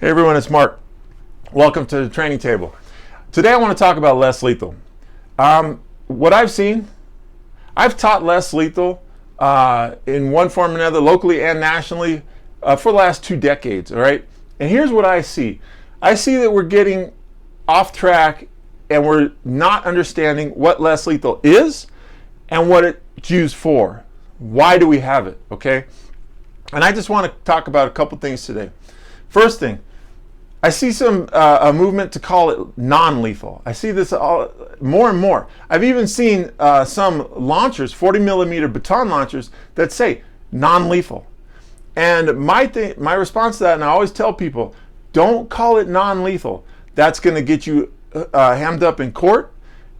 Hey everyone, it's Mark. Welcome to the training table. Today I want to talk about less lethal. What I've seen, I've taught less lethal in one form or another, locally and nationally, for the last 2 decades, all right? And here's what I see. I see that we're getting off track and we're not understanding what less lethal is and what it's used for. Why do we have it, okay? And I just want to talk about a couple things today. First thing, I see a movement to call it non-lethal. I see this more and more. I've even seen some launchers, 40 millimeter baton launchers, that say non-lethal. And my response to that, and I always tell people, don't call it non-lethal. That's going to get you hammed up in court,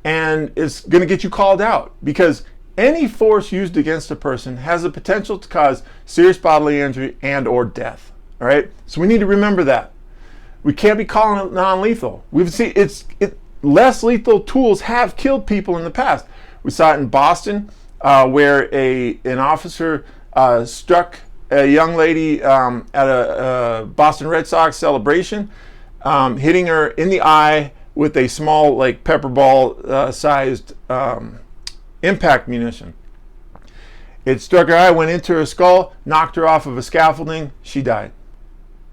and it's going to get you called out, because any force used against a person has the potential to cause serious bodily injury and or death. All right, so we need to remember that. We can't be calling it non-lethal. We've seen less lethal tools have killed people in the past. We saw it in Boston, where an officer struck a young lady at a Boston Red Sox celebration, hitting her in the eye with a small, like pepper ball sized impact munition. It struck her eye, went into her skull, knocked her off of a scaffolding. She died.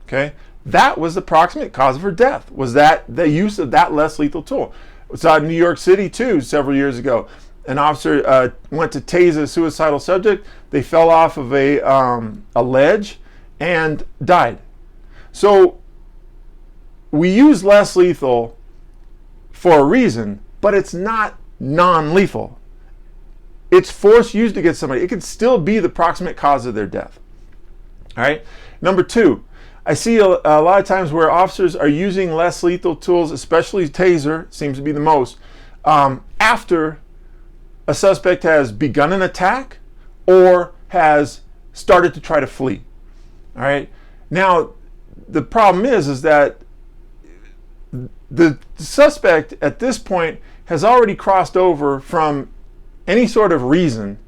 Okay. That was the proximate cause of her death, was that the use of that less lethal tool. We saw it in New York City too several years ago. An officer went to tase a suicidal subject. They fell off of a ledge and died. So we use less lethal for a reason, but it's not non-lethal. It's force used against somebody. It could still be the proximate cause of their death. All right. Number 2. I see a lot of times where officers are using less lethal tools, especially Taser, seems to be the most, after a suspect has begun an attack or has started to try to flee. All right. Now, the problem is that the suspect at this point has already crossed over from any sort of reason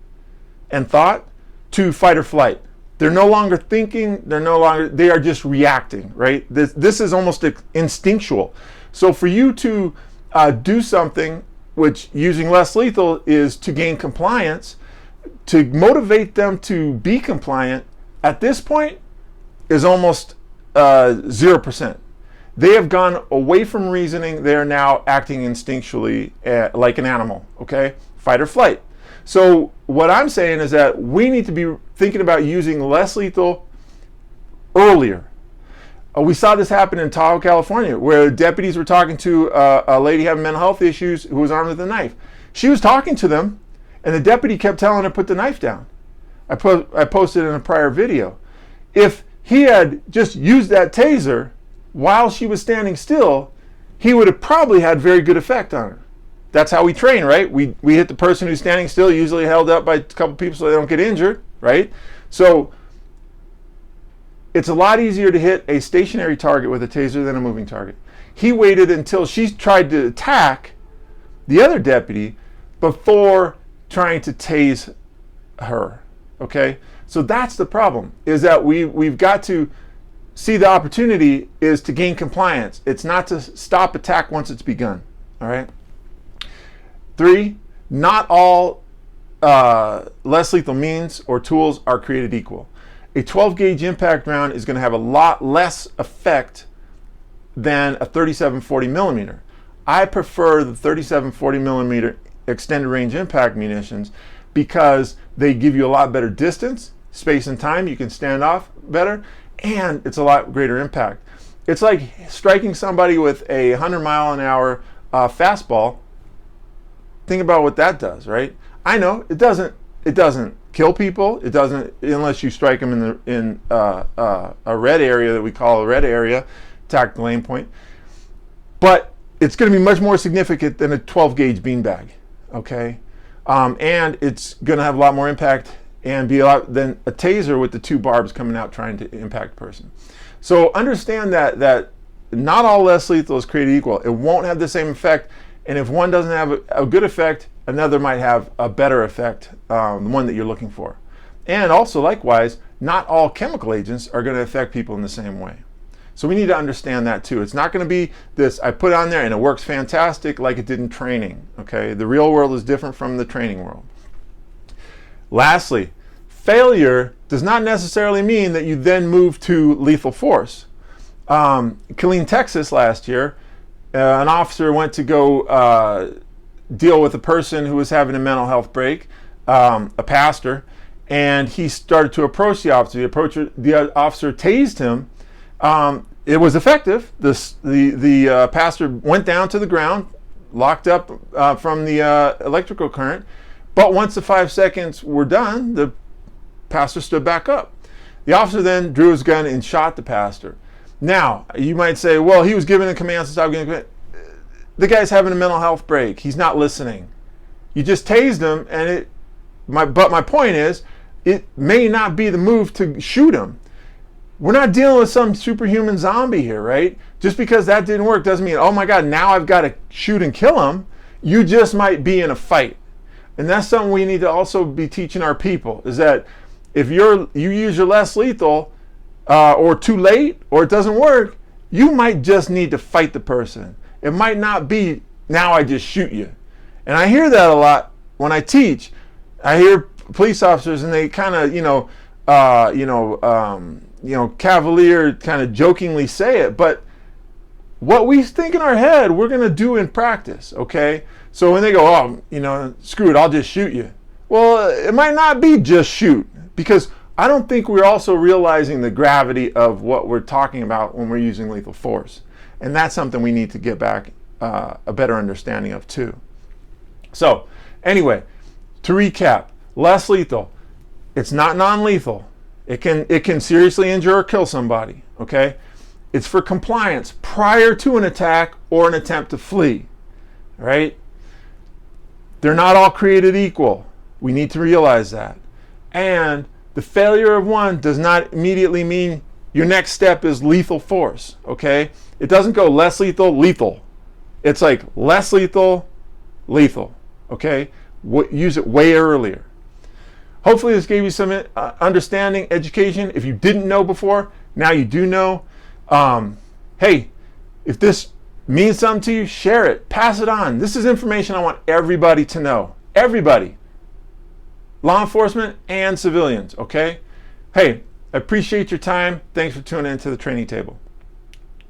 and thought to fight or flight. They're no longer thinking, they are just reacting, right? This is almost instinctual. So for you to do something, which using less lethal is to gain compliance, to motivate them to be compliant, at this point is almost 0%. They have gone away from reasoning. They are now acting instinctually like an animal, okay? Fight or flight. So what I'm saying is that we need to be thinking about using less lethal earlier. We saw this happen in Tahoe, California, where deputies were talking to a lady having mental health issues who was armed with a knife. She was talking to them, and the deputy kept telling her, put the knife down. I posted in a prior video. If he had just used that taser while she was standing still, he would have probably had very good effect on her. That's how we train, right? We hit the person who's standing still, usually held up by a couple people so they don't get injured, right? So it's a lot easier to hit a stationary target with a taser than a moving target. He waited until she tried to attack the other deputy before trying to tase her, okay? So that's the problem, is that we've got to see the opportunity is to gain compliance. It's not to stop attack once it's begun, all right? 3, not all less lethal means or tools are created equal. A 12 gauge impact round is going to have a lot less effect than a 37-40 millimeter. I prefer the 37-40 millimeter extended range impact munitions because they give you a lot better distance, space and time. You can stand off better, and it's a lot greater impact. It's like striking somebody with a 100-mile-an-hour fastball. Think about what that does, right? I know it doesn't kill people. It doesn't, unless you strike them in a red area that we call a red area, tactical aim point. But it's going to be much more significant than a 12 gauge beanbag, okay? And it's going to have a lot more impact and be a lot than a taser with the 2 barbs coming out trying to impact a person. So understand that not all less lethal is created equal. It won't have the same effect. And if one doesn't have a good effect, another might have a better effect, the one that you're looking for. And also, likewise, not all chemical agents are going to affect people in the same way. So we need to understand that too. It's not going to be this, I put on there and it works fantastic like it did in training. Okay, the real world is different from the training world. Lastly, failure does not necessarily mean that you then move to lethal force. Killeen, Texas last year, an officer went to go deal with a person who was having a mental health break, a pastor, and he started to approach the officer. The officer tased him. It was effective. The pastor went down to the ground, locked up from the electrical current, but once the 5 seconds were done, the pastor stood back up. The officer then drew his gun and shot the pastor. Now, you might say, well, he was given a command to stop getting. The guy's having a mental health break. He's not listening. You just tased him, and but my point is, it may not be the move to shoot him. We're not dealing with some superhuman zombie here, right? Just because that didn't work doesn't mean, oh my God, now I've got to shoot and kill him. You just might be in a fight. And that's something we need to also be teaching our people, is that if you use your less lethal, or too late, or it doesn't work, you might just need to fight the person. It might not be, now I just shoot you. And I hear that a lot when I teach. I hear police officers and they kind of, cavalier, kind of jokingly say it, but what we think in our head, we're going to do in practice, okay? So when they go, oh, screw it, I'll just shoot you. Well, it might not be just shoot, because I don't think we're also realizing the gravity of what we're talking about when we're using lethal force. And that's something we need to get back a better understanding of too. So anyway, to recap, less lethal. It's not non-lethal. It can seriously injure or kill somebody, okay? It's for compliance prior to an attack or an attempt to flee, right? They're not all created equal. We need to realize that. And the failure of one does not immediately mean your next step is lethal force, okay? It doesn't go less lethal, lethal. It's like less lethal, lethal, okay? Use it way earlier. Hopefully this gave you some understanding, education. If you didn't know before, now you do know. Hey, if this means something to you, share it, pass it on. This is information I want everybody to know. Everybody. Law enforcement and civilians, okay? Hey, I appreciate your time. Thanks for tuning into the training table.